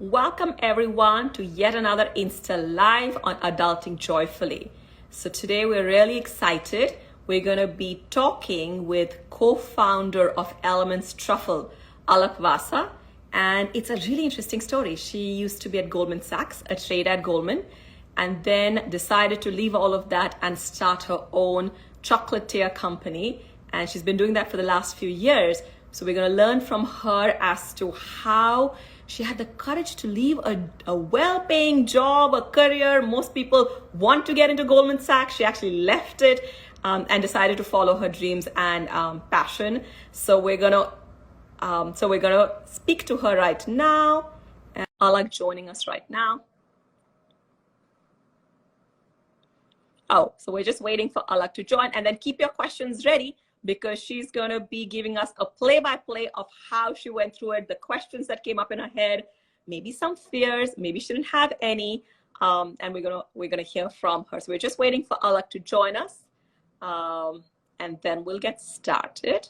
Welcome everyone to yet another Insta Live on Adulting Joyfully. So today we're really excited. We're going to be talking with co-founder of Elements Truffle, Alak Vasa. And it's a really interesting story. She used to be at Goldman Sachs, a trader at Goldman, and then decided to leave all of that and start her own chocolatier company. And she's been doing that for the last few years. So we're going to learn from her as to how she had the courage to leave a well-paying job, a career. Most people want to get into Goldman Sachs. She actually left it and decided to follow her dreams and passion. So we're gonna speak to her right now. And Alak joining us right now. Oh, so we're just waiting for Alak to join, and then keep your questions ready because she's going to be giving us a play-by-play of how she went through it, the questions that came up in her head, maybe some fears, maybe she didn't have any, and we're gonna hear from her. So we're just waiting for Alak to join us, and then we'll get started.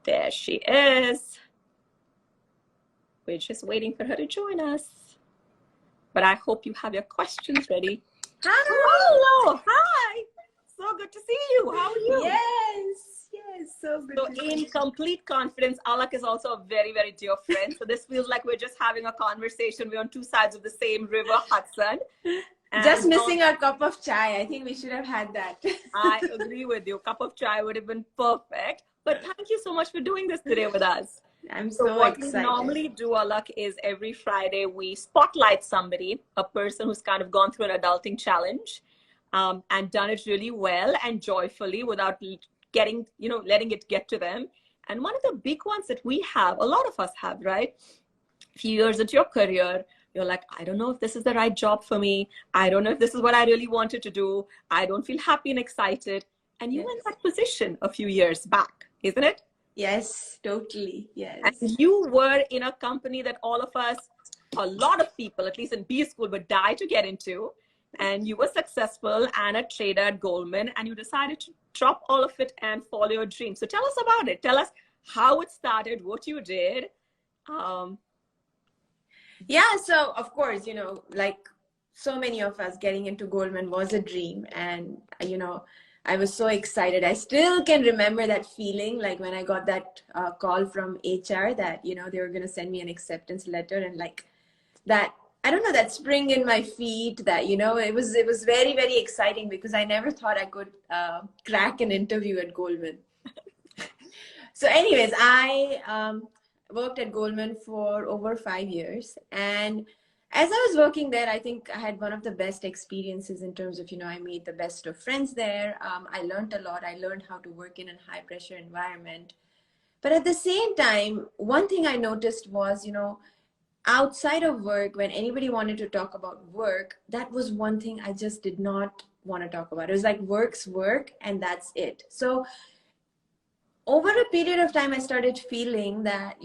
There she is. We're just waiting for her to join us. But I hope you have your questions ready. Hi. Hello. Hi. So good to see you. How are you? Yes, so good. So in complete confidence, Alak is also a very, very dear friend. So this feels like we're just having a conversation. We're on two sides of the same river, Hudson. Just missing our cup of chai. I think we should have had that. I agree with you. A cup of chai would have been perfect. But thank you so much for doing this today with us. I'm so what excited. we normally do, Alak, is every Friday we spotlight somebody, a person who's kind of gone through an adulting challenge and done it really well and joyfully without letting it get to them. And one of the big ones that we have, a lot of us have, right? A few years into your career, you're like, I don't know if this is the right job for me. I don't know if this is what I really wanted to do. I don't feel happy and excited. And you were in that position a few years back, isn't it? Yes, totally. Yes. And you were in a company that all of us, a lot of people, at least in B school, would die to get into. And you were successful and a trader at Goldman, and you decided to drop all of it and follow your dream. So tell us about it. Tell us how it started, what you did. Yeah, so of course, like so many of us, getting into Goldman was a dream. And, I was so excited. I still can remember that feeling, like when I got that call from HR that, they were going to send me an acceptance letter, and like that, I don't know, that spring in my feet that, it was very, very exciting because I never thought I could crack an interview at Goldman. So anyways, I worked at Goldman for over 5 years. And as I was working there, I think I had one of the best experiences in terms of, I made the best of friends there. I learned a lot. I learned how to work in a high pressure environment. But at the same time, one thing I noticed was, outside of work, when anybody wanted to talk about work, that was one thing I just did not want to talk about. It was like work's work and that's it. So over a period of time, I started feeling that,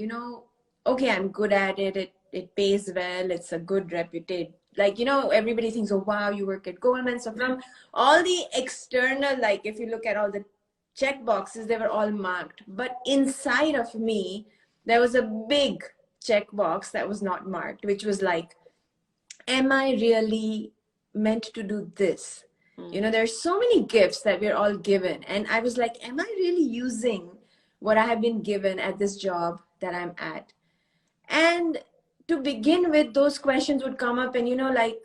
okay, I'm good at it. It pays well. It's a good reputation. Like, everybody thinks, oh, wow, you work at Goldman. So from all the external, like if you look at all the check boxes, they were all marked. But inside of me, there was a big checkbox that was not marked, which was like, am I really meant to do this? There's so many gifts that we're all given. And I was like, am I really using what I have been given at this job that I'm at? And to begin with, those questions would come up, and like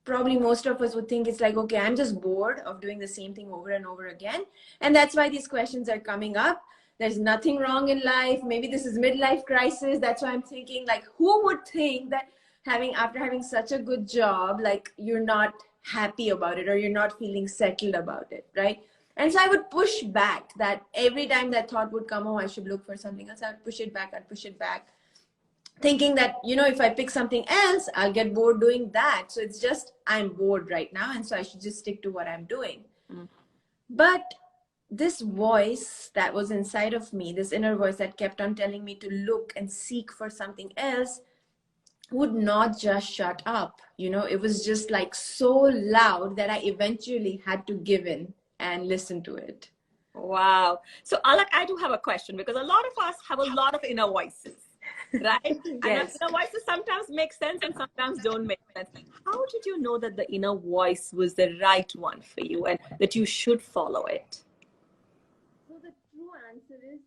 probably most of us would think it's like, okay, I'm just bored of doing the same thing over and over again. And that's why these questions are coming up. There's nothing wrong in life. Maybe this is midlife crisis. That's why I'm thinking, like, who would think that after having such a good job, like you're not happy about it or you're not feeling settled about it, right? And so I would push back that every time that thought would come, oh, I should look for something else. I'd push it back, thinking that, if I pick something else, I'll get bored doing that. So it's just, I'm bored right now. And so I should just stick to what I'm doing. But this voice that was inside of me, this inner voice that kept on telling me to look and seek for something else, would not just shut up. It was just like so loud that I eventually had to give in and listen to it. Wow. So Alak, I do have a question because a lot of us have a lot of inner voices. right? And our Yes. inner voices sometimes make sense and sometimes don't make sense. How did you know that the inner voice was the right one for you and that you should follow it? So the true answer is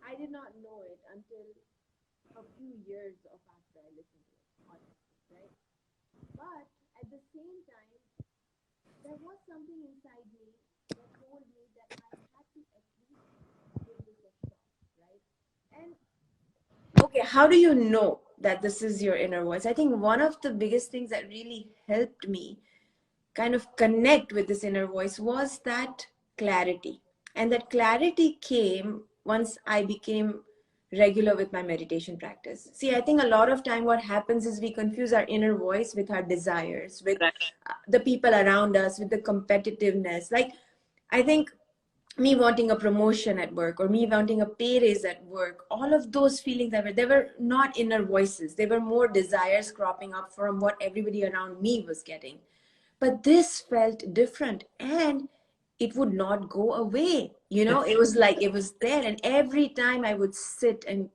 I did not know it until a few years of after I listened to it, honestly, right? But at the same time, there was something inside me that told me that I had to at least give this a shot, right? And okay, how do you know that this is your inner voice? I think one of the biggest things that really helped me kind of connect with this inner voice was that clarity. And that clarity came once I became regular with my meditation practice. See, I think a lot of time what happens is we confuse our inner voice with our desires, with Right. the people around us, with the competitiveness. Like, I think me wanting a promotion at work or me wanting a pay raise at work, all of those feelings that were, they were not inner voices. They were more desires cropping up from what everybody around me was getting. But this felt different and it would not go away. You know, it was like it was there. And every time I would sit and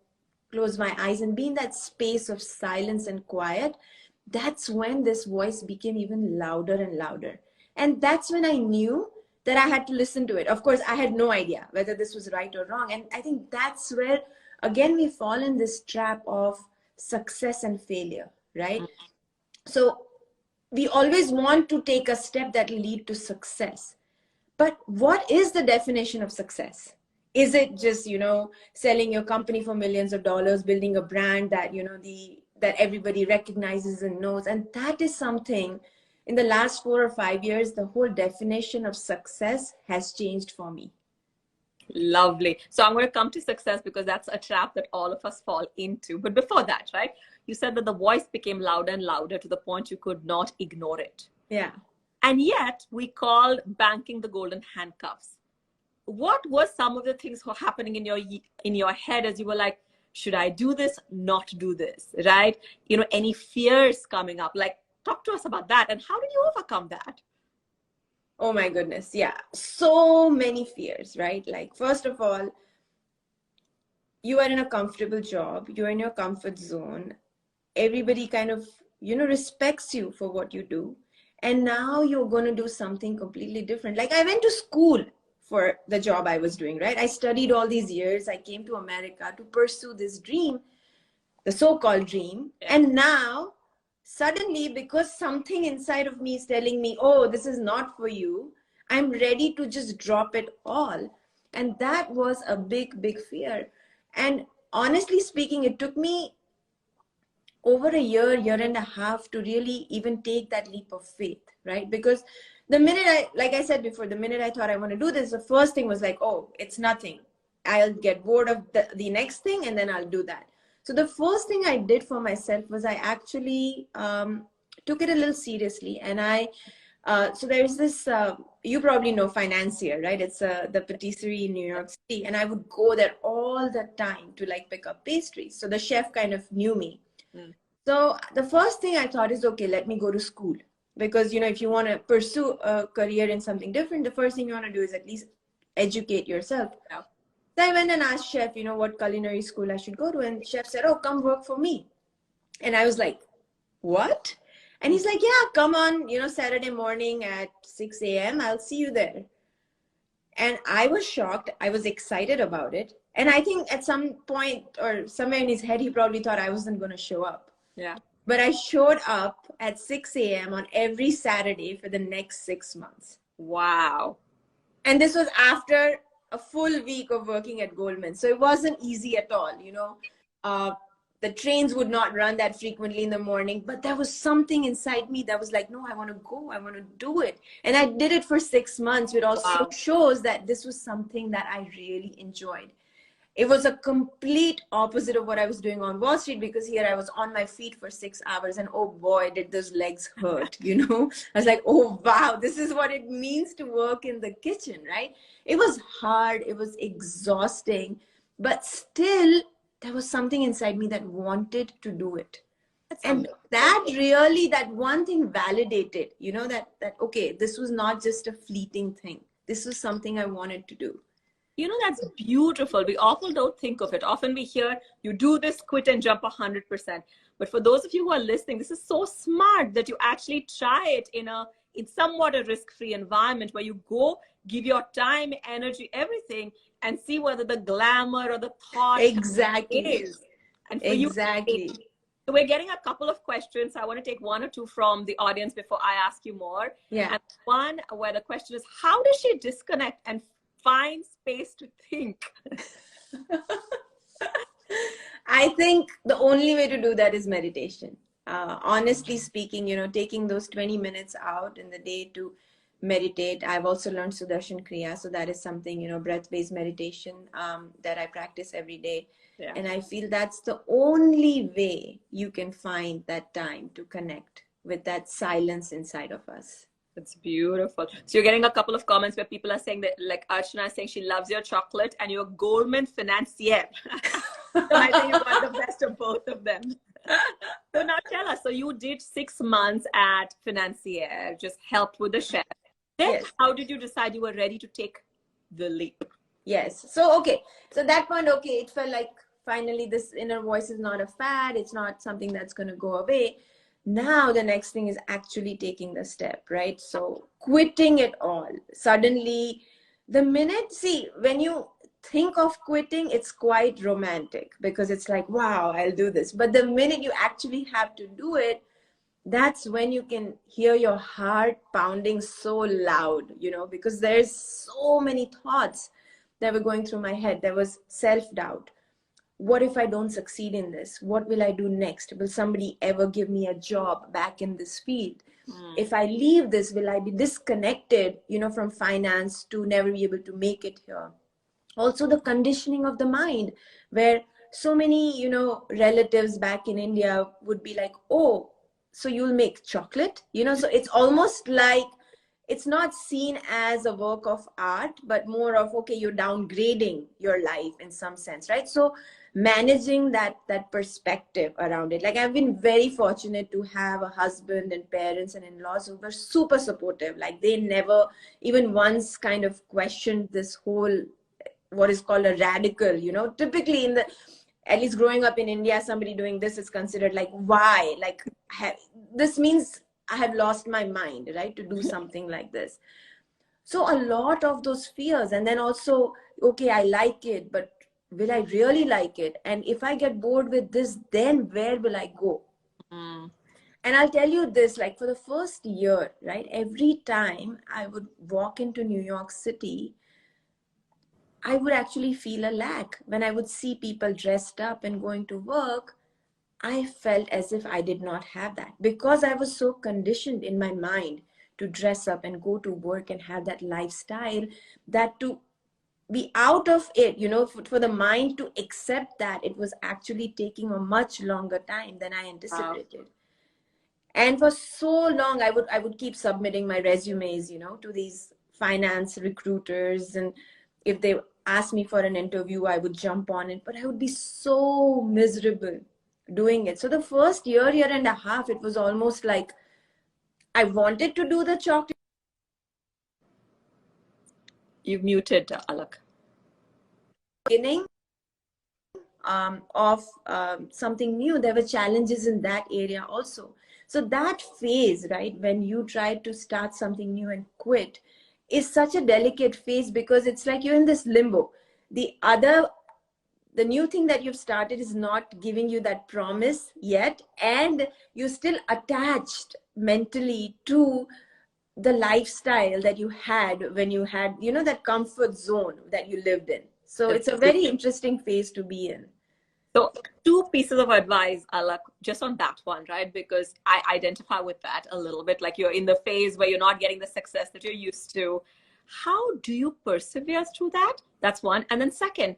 close my eyes and be in that space of silence and quiet, that's when this voice became even louder and louder. And that's when I knew that I had to listen to it. Of course, I had no idea whether this was right or wrong. And I think that's where, again, we fall in this trap of success and failure, right? So we always want to take a step that will lead to success. But what is the definition of success? Is it just, selling your company for millions of dollars, building a brand that, that everybody recognizes and knows? And that is something in the last 4 or 5 years, the whole definition of success has changed for me. Lovely. So I'm going to come to success because that's a trap that all of us fall into. But before that, right, you said that the voice became louder and louder to the point you could not ignore it. Yeah. And yet we called banking the golden handcuffs. What were some of the things were happening in your head as you were like, should I do this, not do this, right? Any fears coming up? Like, talk to us about that. And how did you overcome that? Oh my goodness. Yeah. So many fears, right? Like, first of all, you are in a comfortable job, you're in your comfort zone. Everybody kind of, respects you for what you do. And now you're going to do something completely different. Like, I went to school for the job I was doing, right? I studied all these years. I came to America to pursue this dream, the so-called dream. Yeah. And now suddenly, because something inside of me is telling me, oh, this is not for you, I'm ready to just drop it all. And that was a big, big fear. And honestly speaking, it took me over a year and a half to really even take that leap of faith, right? Because the minute like I said before, the minute I thought I want to do this, the first thing was like, oh, it's nothing. I'll get bored of the next thing and then I'll do that. So the first thing I did for myself was I actually took it a little seriously. And so there's this, you probably know Financier, right? It's the patisserie in New York City. And I would go there all the time to like pick up pastries. So the chef kind of knew me. Mm. So the first thing I thought is, okay, let me go to school. Because, if you want to pursue a career in something different, the first thing you want to do is at least educate yourself. Yeah. So I went and asked chef, what culinary school I should go to. And chef said, oh, come work for me. And I was like, what? And he's like, yeah, come on, Saturday morning at 6 a.m. I'll see you there. And I was shocked. I was excited about it. And I think at some point or somewhere in his head, he probably thought I wasn't going to show up. Yeah. But I showed up at 6 a.m. on every Saturday for the next 6 months. Wow. And this was after a full week of working at Goldman. So it wasn't easy at all, the trains would not run that frequently in the morning, but there was something inside me that was like, no, I want to go, I want to do it. And I did it for 6 months, which also shows that this was something that I really enjoyed. It was a complete opposite of what I was doing on Wall Street, because here I was on my feet for 6 hours and oh boy, did those legs hurt, I was like, oh wow, this is what it means to work in the kitchen, right? It was hard, it was exhausting, but still there was something inside me that wanted to do it. And that really, that one thing validated, that okay, this was not just a fleeting thing. This was something I wanted to do. That's beautiful. We often don't think of it. Often we hear you do this, quit and jump 100%. But for those of you who are listening, this is so smart that you actually try it in somewhat a risk-free environment where you go, give your time, energy, everything, and see whether the glamour or the thought Exactly. is. And for Exactly. you, so we're getting a couple of questions. I want to take one or two from the audience before I ask you more. Yeah. And one where the question is, how does she disconnect and find space to think? I think the only way to do that is meditation. Honestly speaking, taking those 20 minutes out in the day to meditate. I've also learned Sudarshan Kriya. So that is something, breath-based meditation that I practice every day. Yeah. And I feel that's the only way you can find that time to connect with that silence inside of us. It's beautiful. So you're getting a couple of comments where people are saying that, like Archana is saying she loves your chocolate and you're a Goldman financier. So I think you got the best of both of them. So now tell us, so you did 6 months at financier, just helped with the chef. Then Yes. how did you decide you were ready to take the leap? Yes. So, okay. So that point, okay, it felt like finally this inner voice is not a fad. It's not something that's going to go away. Now the next thing is actually taking the step, right? So quitting it all. Suddenly, the minute, see, when you think of quitting, it's quite romantic because it's like, wow, I'll do this. But the minute you actually have to do it, that's when you can hear your heart pounding so loud, because there's so many thoughts that were going through my head. There was self-doubt. What if I don't succeed in this? What will I do next? Will somebody ever give me a job back in this field? If I leave this, will I be disconnected, from finance to never be able to make it here? Also the conditioning of the mind, where so many, relatives back in India would be like, oh, so you'll make chocolate, so it's almost like it's not seen as a work of art, but more of, okay, you're downgrading your life in some sense, right? So managing that perspective around it. Like, I've been very fortunate to have a husband and parents and in-laws who were super supportive. Like, they never even once kind of questioned this whole, what is called a radical, typically in the, at least growing up in India, somebody doing this is considered like, why? Like, this means I have lost my mind, right? To do something like this. So a lot of those fears. And then also, okay, I like it, but will I really like it? And if I get bored with this, then where will I go? And I'll tell you this, like, for the first year, right? Every time I would walk into New York City, I would actually feel a lack. When I would see people dressed up and going to work, I felt as if I did not have that, because I was so conditioned in my mind to dress up and go to work and have that lifestyle, that to be out of it, for the mind to accept that, it was actually taking a much longer time than I anticipated. Wow. And for so long, I would keep submitting my resumes, to these finance recruiters. And if they asked me for an interview, I would jump on it, but I would be so miserable doing it. So the first year and a half, it was almost like I wanted to do the chocolate. You've muted, Alak. Beginning of something new, there were challenges in that area also. So that phase, right, when you try to start something new and quit, is such a delicate phase, because it's like you're in this limbo. The new thing that you've started is not giving you that promise yet, and you're still attached mentally to the lifestyle that you had when you had, that comfort zone that you lived in. So it's a very interesting phase to be in. So 2 pieces of advice, Alak, just on that one, right? Because I identify with that a little bit. Like, you're in the phase where you're not getting the success that you're used to. How do you persevere through that? That's one. And then second,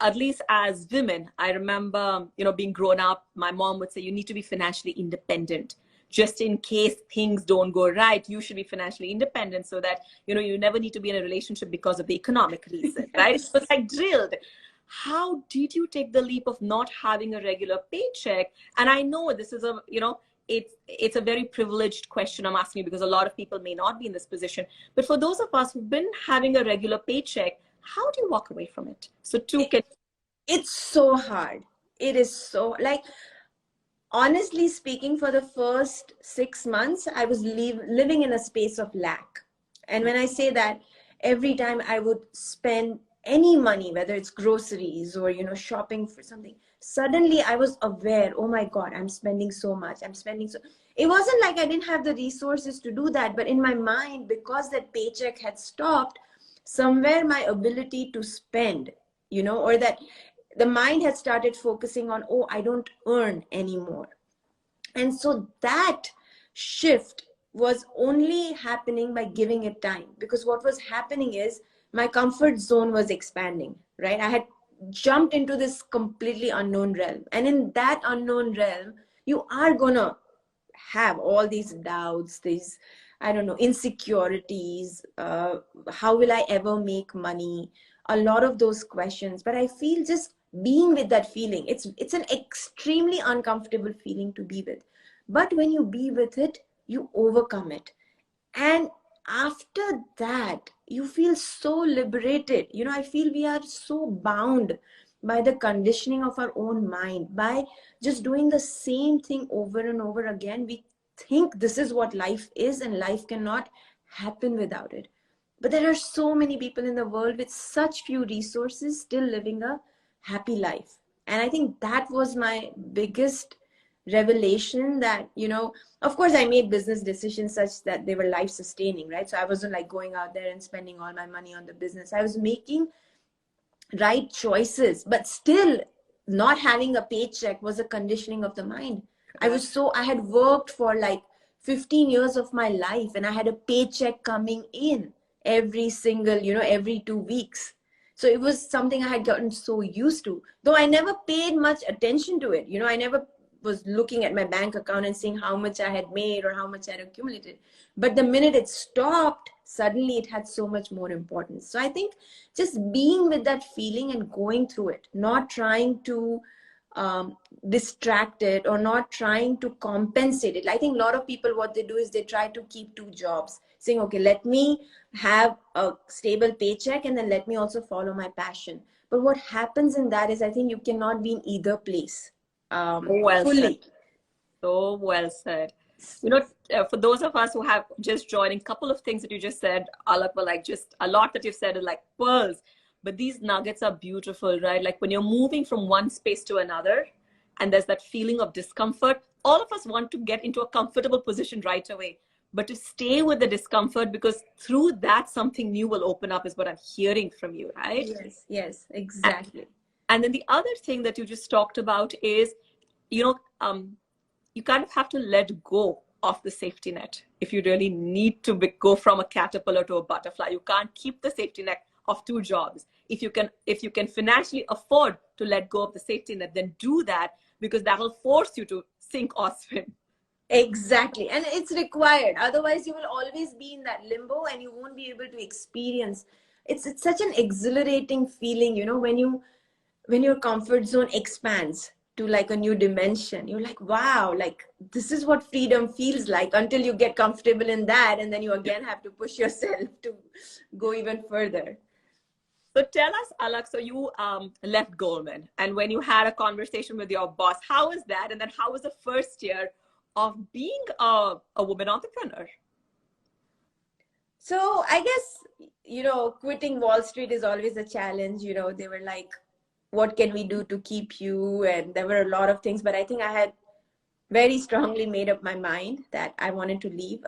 at least as women, I remember, being grown up, my mom would say, you need to be financially independent. Just in case things don't go right, you should be financially independent, so that, you never need to be in a relationship because of the economic reason, right? So it's like drilled. How did you take the leap of not having a regular paycheck? And I know this is it's a very privileged question I'm asking you, because a lot of people may not be in this position. But for those of us who've been having a regular paycheck, How do you walk away from it? So two can. It's so hard. It is so, like, honestly speaking, for the first 6 months, I was living in a space of lack. And when I say that, every time I would spend any money, whether it's groceries or, shopping for something, suddenly I was aware, oh my God, I'm spending so much. I'm spending so. It wasn't like I didn't have the resources to do that, but in my mind, because that paycheck had stopped, somewhere my ability to spend, or that the mind had started focusing on, oh, I don't earn anymore. And so that shift was only happening by giving it time, because what was happening is my comfort zone was expanding, right? I had jumped into this completely unknown realm, and in that unknown realm you are gonna have all these doubts, these, I don't know, insecurities, how will I ever make money, a lot of those questions. But I feel just being with that feeling, it's an extremely uncomfortable feeling to be with, but when you be with it, you overcome it. And after that, you feel so liberated. I feel we are so bound by the conditioning of our own mind, by just doing the same thing over and over again. We think this is what life is, and life cannot happen without it. But there are so many people in the world with such few resources still living a happy life. And I think that was my biggest revelation, that, of course, I made business decisions such that they were life sustaining, right? So I wasn't like going out there and spending all my money on the business. I was making right choices, but still not having a paycheck was a conditioning of the mind. I had worked for like 15 years of my life, and I had a paycheck coming in every single, every 2 weeks. So it was something I had gotten so used to, though I never paid much attention to it. I never was looking at my bank account and seeing how much I had made or how much I had accumulated. But the minute it stopped, suddenly it had so much more importance. So I think just being with that feeling and going through it, not trying to distract it or not trying to compensate it. I think a lot of people, what they do is they try to keep two jobs, saying, okay, let me have a stable paycheck and then let me also follow my passion. But what happens in that is, I think you cannot be in either place Well said. fully. So well said. For those of us who have just joined, a couple of things that you just said, Alak, were like just a lot that you've said is like pearls. But these nuggets are beautiful, right? Like when you're moving from one space to another, and there's that feeling of discomfort, all of us want to get into a comfortable position right away. But to stay with the discomfort, because through that, something new will open up, is what I'm hearing from you, right? Yes, exactly. And then the other thing that you just talked about is, you know, you kind of have to let go of the safety net if you really need to go from a caterpillar to a butterfly. You can't keep the safety net of two jobs. If you can financially afford to let go of the safety net, then do that, because that will force you to sink or swim. Exactly. And it's required. Otherwise, you will always be in that limbo and you won't be able to experience. It's such an exhilarating feeling, when your comfort zone expands to like a new dimension. You're like, wow, like this is what freedom feels like, until you get comfortable in that, and then you again have to push yourself to go even further. So tell us, Alak, so you left Goldman, and when you had a conversation with your boss, how was that? And then how was the first year of being a woman entrepreneur? So I guess, quitting Wall Street is always a challenge. They were like, what can we do to keep you? And there were a lot of things, but I think I had very strongly made up my mind that I wanted to leave.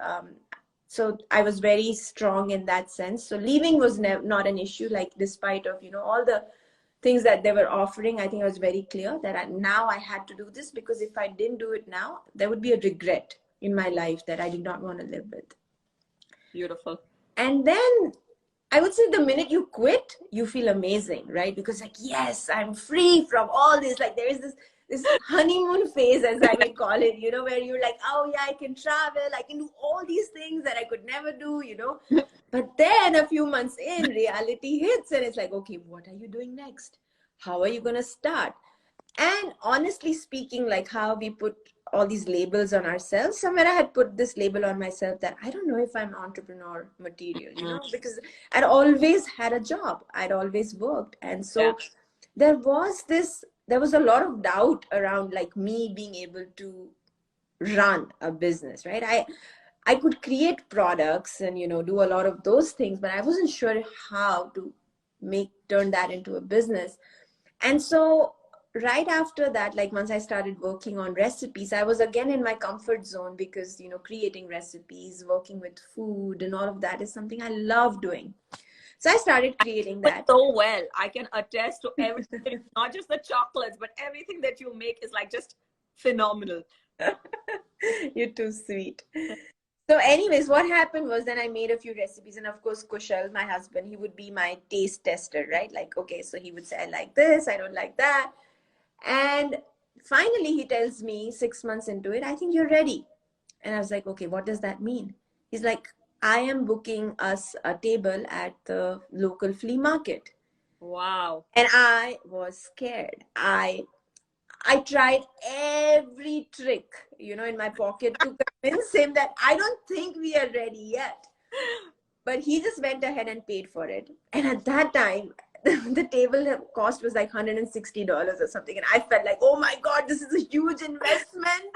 So I was very strong in that sense. So leaving was not an issue, like despite of, all the things that they were offering. I think I was very clear that now I had to do this, because if I didn't do it now, there would be a regret in my life that I did not want to live with. Beautiful. And then I would say the minute you quit, you feel amazing, right? Because like, yes, I'm free from all this. Like there is this honeymoon phase, as I may call it, where you're like, oh yeah, I can travel, I can do all these things that I could never do. But then a few months in, reality hits and it's like, okay, what are you doing next? How are you going to start? And honestly speaking, like how we put all these labels on ourselves, somewhere I had put this label on myself that I don't know if I'm entrepreneur material, Mm. because I'd always had a job, I'd always worked. And Yeah. so there was a lot of doubt around like me being able to run a business, right? I could create products and do a lot of those things, but I wasn't sure how to make turn that into a business. And so right after that, like once I started working on recipes, I was again in my comfort zone because creating recipes, working with food and all of that is something I love doing. So I started creating But that. so well, I can attest to everything, not just the chocolates, but everything that you make is like just phenomenal. You're too sweet. So, anyways, what happened was then I made a few recipes, and of course, Kushal, my husband, he would be my taste tester, right? Like, okay, so he would say, I like this, I don't like that. And finally, he tells me 6 months into it, I think you're ready. And I was like, okay, what does that mean? He's like, I am booking us a table at the local flea market. Wow. And I was scared. I tried every trick, in my pocket to convince him that I don't think we are ready yet. But he just went ahead and paid for it. And at that time, the table cost was like $160 or something. And I felt like, oh my God, this is a huge investment.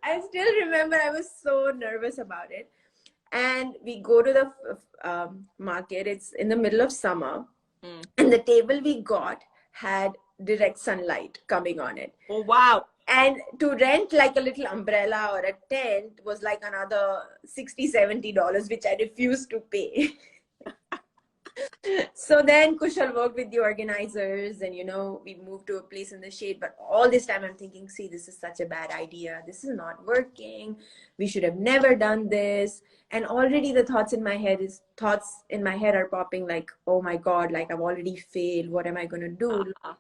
I still remember I was so nervous about it. And we go to the market. It's in the middle of summer. Mm. And the table we got had direct sunlight coming on it. Oh, wow. And to rent like a little umbrella or a tent was like another $60-70, which I refused to pay. So then Kushal worked with the organizers and we moved to a place in the shade. But all this time I'm thinking, see, this is such a bad idea. This is not working. We should have never done this. And already the thoughts in my head are popping like, oh my God, like I've already failed. What am I gonna do? Uh,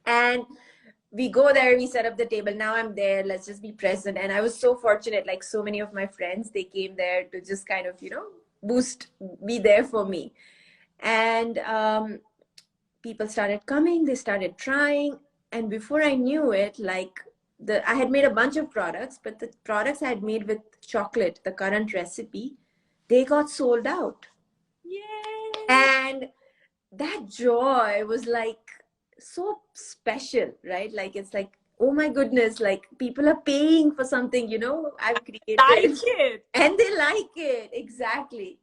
And we go there, we set up the table. Now I'm there, let's just be present. And I was so fortunate, like so many of my friends, they came there to just kind of be there for me. And people started coming, they started trying. And before I knew it, like I had made a bunch of products, but the products I had made with chocolate, the current recipe, they got sold out. yay. And that joy was like so special, right? Like it's like, oh my goodness, like people are paying for something I've Like created. it. And they like it. Exactly.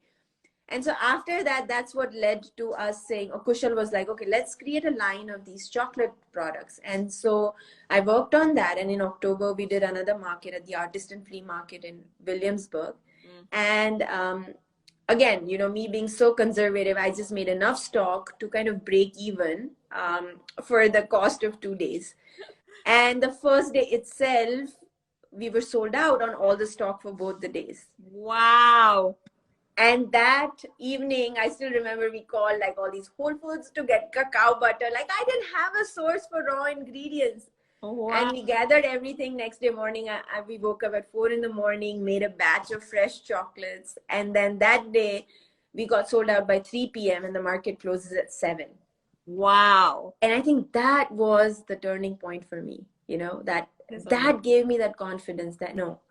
And so after that, that's what led to us saying, Kushal was like, okay, let's create a line of these chocolate products. And so I worked on that. And in October, we did another market at the Artisan Flea Market in Williamsburg. Mm. And again, me being so conservative, I just made enough stock to kind of break even for the cost of 2 days. And the first day itself, we were sold out on all the stock for both the days. Wow. And that evening, I still remember we called like all these Whole Foods to get cacao butter. Like I didn't have a source for raw ingredients. Oh, wow. And we gathered everything next day morning. We woke up at 4 in the morning, made a batch of fresh chocolates. And then that day, we got sold out by 3 p.m. and the market closes at 7. Wow. And I think that was the turning point for me, that That's amazing. that gave me that confidence that no,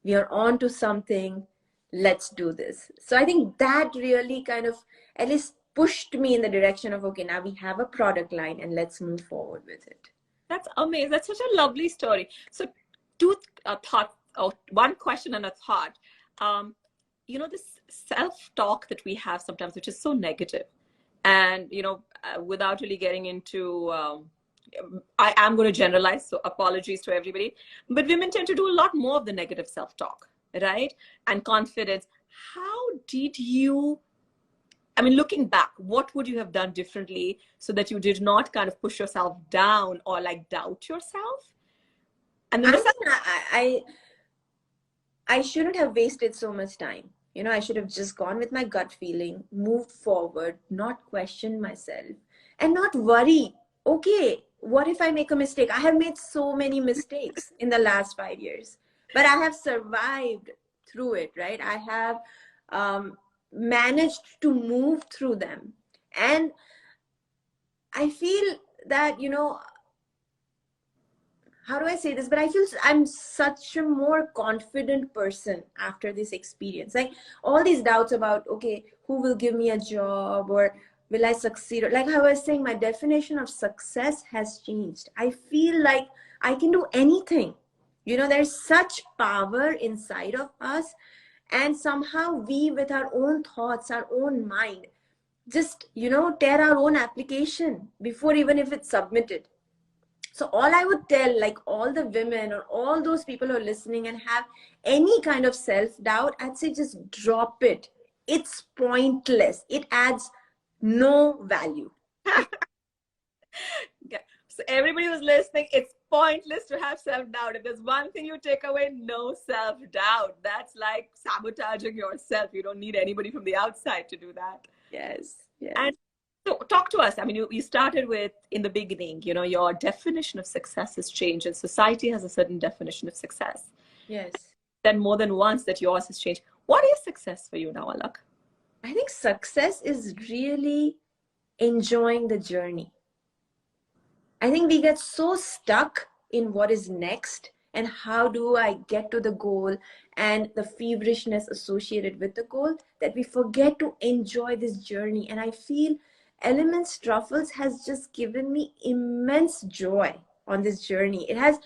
we are on to something. Let's do this. So I think that really kind of at least pushed me in the direction of, okay, now we have a product line and let's move forward with it. That's amazing. That's such a lovely story. So, two thoughts, or one question and a thought. This self-talk that we have sometimes, which is so negative, and without really getting into, I am going to generalize, so apologies to everybody, but women tend to do a lot more of the negative self-talk, right? And confidence. How did you? I mean, looking back, what would you have done differently so that you did not kind of push yourself down or like doubt yourself? And then I the think I shouldn't have wasted so much time. I should have just gone with my gut feeling, moved forward, not questioned myself, and not worry. Okay, what if I make a mistake? I have made so many mistakes in the last 5 years, but I have survived through it, right? I have managed to move through them. And I feel that, how do I say this? But I feel I'm such a more confident person after this experience. Like all these doubts about, okay, who will give me a job, or will I succeed? Like I was saying, my definition of success has changed. I feel like I can do anything. You know, there's such power inside of us. And somehow we, with our own thoughts, our own mind, just, you know, tear our own application before even if it's submitted. So all I would tell, like all the women or all those people who are listening and have any kind of self-doubt, I'd say just drop it. It's pointless. It adds no value. Yeah. So everybody who's listening, it's pointless to have self-doubt. If there's one thing you take away, no self-doubt. That's like sabotaging yourself. You don't need anybody from the outside to do that. Yes, yes. And so talk to us. I mean, you started with, in the beginning, you know, your definition of success has changed, and society has a certain definition of success. Yes. Then more than once that yours has changed. What is success for you now, Alak? I think success is really enjoying the journey. I think we get so stuck in what is next and how do I get to the goal and the feverishness associated with the goal that we forget to enjoy this journey. And I feel Elements Truffles has just given me immense joy on this journey. It has,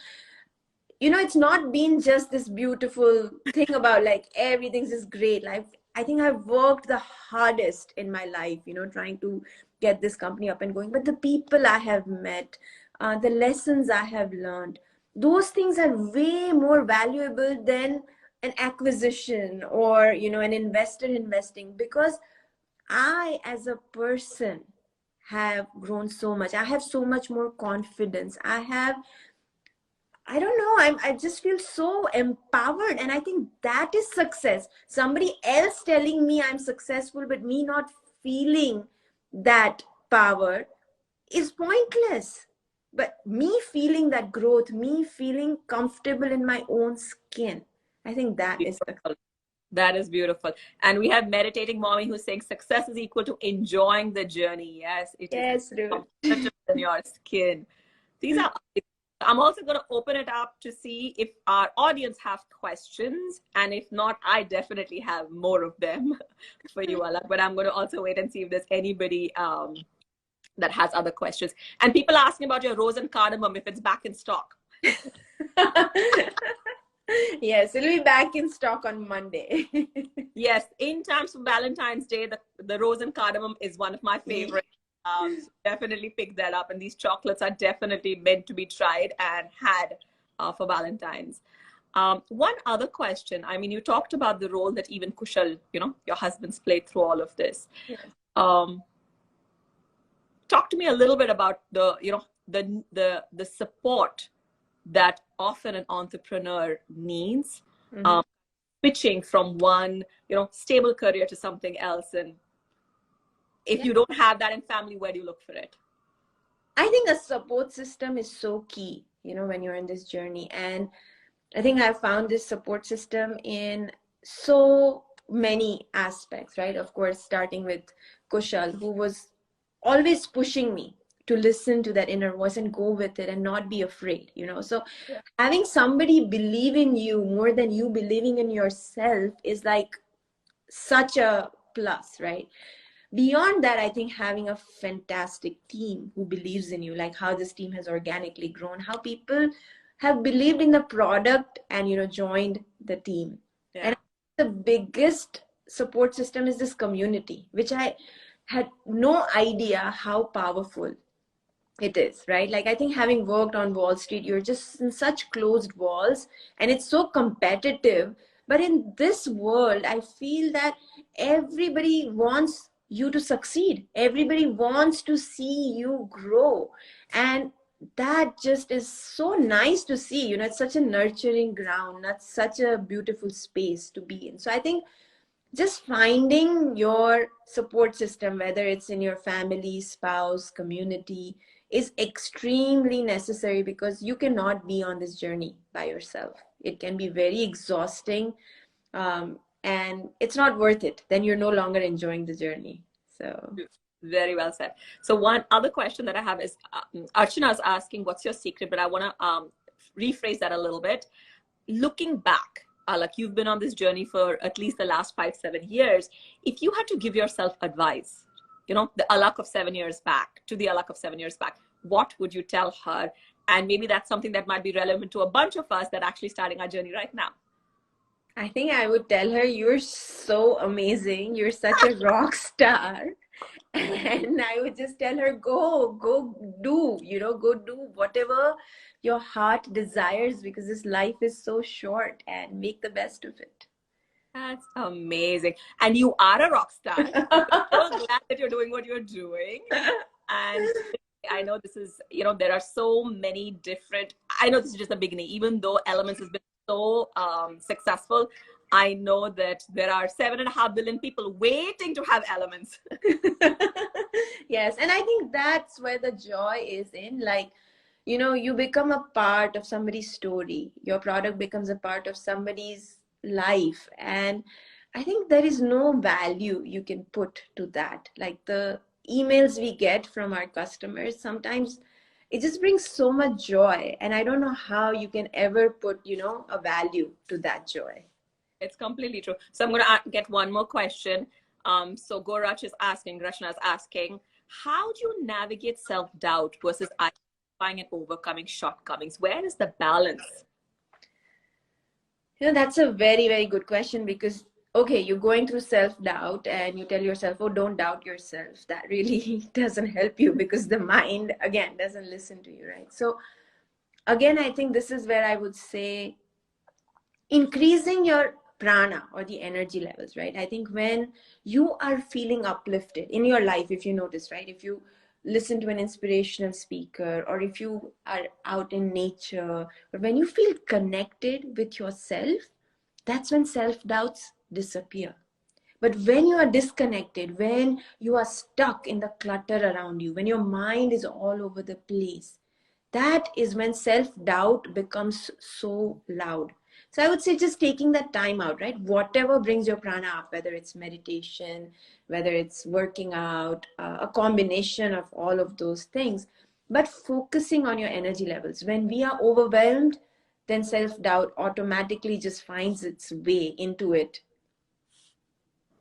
you know, it's not been just this beautiful thing about like everything's just great. Like I think I've worked the hardest in my life, you know, trying to get this company up and going. But the people I have met, the lessons I have learned, those things are way more valuable than an acquisition or, you know, an investor investing, because I, as a person, have grown so much. I have so much more confidence. I don't know, I just feel so empowered. And I think that is success. Somebody else telling me I'm successful, but me not feeling that power is pointless. But me feeling that growth, me feeling comfortable in my own skin, I think that is success. That is beautiful. And we have meditating mommy who's saying success is equal to enjoying the journey. Yes, it is. Yes, Ruth. Comfortable in your skin. These are. I'm also going to open it up to see if our audience have questions, and if not, I definitely have more of them for you, Alak. But I'm going to also wait and see if there's anybody that has other questions. And people asking about your rose and cardamom, if it's back in stock. Yes, it'll be back in stock on Monday. Yes, in terms of Valentine's Day, the rose and cardamom is one of my favorites. So definitely pick that up. And these chocolates are definitely meant to be tried and had for Valentine's. One other question. I mean, you talked about the role that even Kushal, you know, your husband's played through all of this. Yes. Talk to me a little bit about the support that often an entrepreneur needs, switching from one, you know, stable career to something else. And if you don't have that in family, where do you look for it? I think a support system is so key, you know, when you're in this journey. And I think I found this support system in so many aspects, right? Of course, starting with Kushal, who was always pushing me to listen to that inner voice and go with it and not be afraid, you know. So having somebody believe in you more than you believing in yourself is like such a plus, right? Beyond that, I think having a fantastic team who believes in you, like how this team has organically grown, how people have believed in the product and, you know, joined the team. And the biggest support system is this community, which I had no idea how powerful it is, right? Like I think having worked on Wall Street, you're just in such closed walls and it's so competitive. But in this world, I feel that everybody wants you to succeed. Everybody wants to see you grow. And that just is so nice to see. You know, it's such a nurturing ground. That's such a beautiful space to be in. So I think just finding your support system, whether it's in your family, spouse, community, is extremely necessary, because you cannot be on this journey by yourself. It can be very exhausting, and it's not worth it. Then you're no longer enjoying the journey. So very well said. So one other question that I have is Archana is asking, what's your secret? But I want to rephrase that a little bit. Looking back, like you've been on this journey for at least the last 5-7 years. If you had to give yourself advice, the Alak of 7 years back to the Alak of 7 years back, what would you tell her? And maybe that's something that might be relevant to a bunch of us that are actually starting our journey right now. I think I would tell her, you're so amazing. You're such a rock star. And I would just tell her, go do, go do whatever your heart desires, because this life is so short, and make the best of it. That's amazing. And you are a rock star. So glad that you're doing what you're doing. And I know this is, there are so many different, I know this is just the beginning, even though Elements has been so successful. I know that there are 7.5 billion people waiting to have Elements. Yes. And I think that's where the joy is in, like, you become a part of somebody's story. Your product becomes a part of somebody's life. And I think there is no value you can put to that. Like the emails we get from our customers, sometimes it just brings so much joy. And I don't know how you can ever put, a value to that joy. It's completely true. So I'm going to get one more question. So Rachna is asking, how do you navigate self-doubt versus identifying and overcoming shortcomings? Where is the balance? That's a very, very good question, because, okay, you're going through self-doubt and you tell yourself, oh, don't doubt yourself. That really doesn't help you, because the mind, again, doesn't listen to you, right? So again, I think this is where I would say increasing your prana, or the energy levels, right? I think when you are feeling uplifted in your life, if you notice, right, if you listen to an inspirational speaker, or if you are out in nature, or when you feel connected with yourself, that's when self-doubts disappear. But when you are disconnected, when you are stuck in the clutter around you, when your mind is all over the place, that is when self-doubt becomes so loud. So I would say just taking that time out, right? Whatever brings your prana up, whether it's meditation, whether it's working out, a combination of all of those things, but focusing on your energy levels. When we are overwhelmed, then self-doubt automatically just finds its way into it.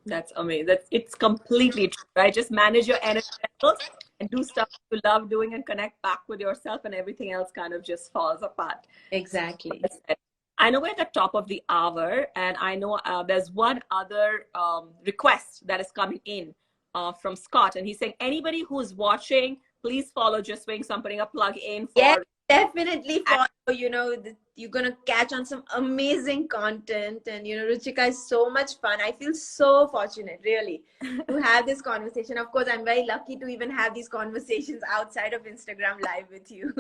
That's amazing. It's completely true, right? Just manage your energy levels and do stuff you love doing and connect back with yourself, and everything else kind of just falls apart. Exactly. I know we're at the top of the hour, and I know there's one other request that is coming in from Scott, and he's saying, anybody who's watching, please follow Just Wing. So I'm putting a plug in for. Yeah, definitely follow. You're gonna catch on some amazing content, and Ruchika is so much fun. I feel so fortunate, really, to have this conversation. Of course, I'm very lucky to even have these conversations outside of Instagram Live with you.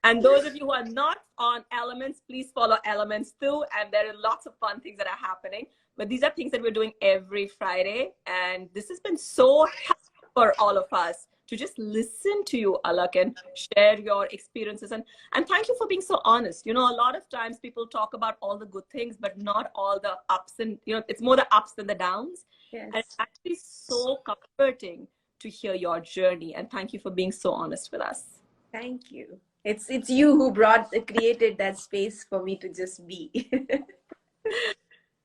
And those of you who are not on Elements, please follow Elements too. And there are lots of fun things that are happening. But these are things that we're doing every Friday. And this has been so helpful for all of us to just listen to you, Alak, and share your experiences. And thank you for being so honest. A lot of times people talk about all the good things, but not all the ups. And, it's more the ups than the downs. Yes. And it's actually so comforting to hear your journey. And thank you for being so honest with us. Thank you. It's you who created that space for me to just be.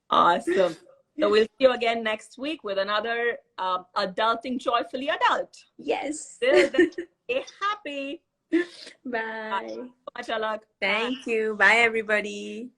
Awesome. So we'll see you again next week with another Adulting Joyfully Adult. Yes. Till then, stay happy. Bye. Bye so much, Alak. Thank you. Bye, everybody.